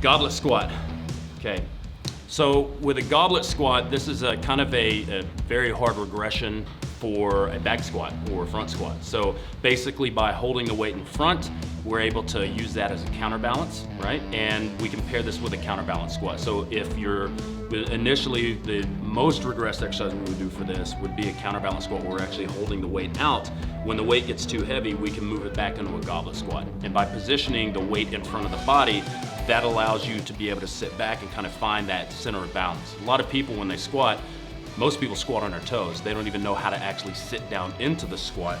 Goblet squat. Okay. So with a goblet squat, this is a kind of a very hard regression for a back squat or front squat. So basically by holding the weight in front, we're able to use that as a counterbalance, right? And we can pair this with a counterbalance squat. So if you're, initially the most regressed exercise we would do for this would be a counterbalance squat where we're actually holding the weight out. When the weight gets too heavy, we can move it back into a goblet squat. And by positioning the weight in front of the body, that allows you to be able to sit back and kind of find that center of balance. A lot of people, when they squat, most people squat on their toes. They don't even know how to actually sit down into the squat.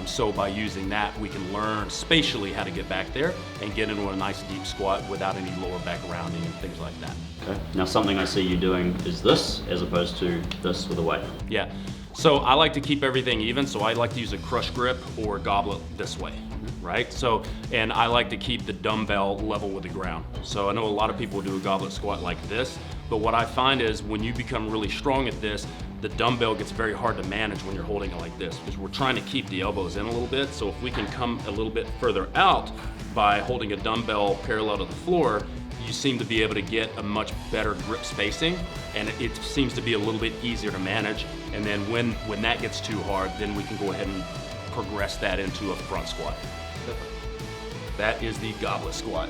So by using that, we can learn spatially how to get back there and get into a nice deep squat without any lower back rounding and things like that. Okay. Now something I see you doing is this, as opposed to this with a weight. Yeah. So I like to keep everything even, so I like to use a crush grip or a goblet this way, right? So, and I like to keep the dumbbell level with the ground. So I know a lot of people do a goblet squat like this, but what I find is when you become really strong at this, the dumbbell gets very hard to manage when you're holding it like this, because we're trying to keep the elbows in a little bit. So if we can come a little bit further out by holding a dumbbell parallel to the floor, you seem to be able to get a much better grip spacing, and it seems to be a little bit easier to manage. And then when that gets too hard, then we can go ahead and progress that into a front squat. That is the goblet squat.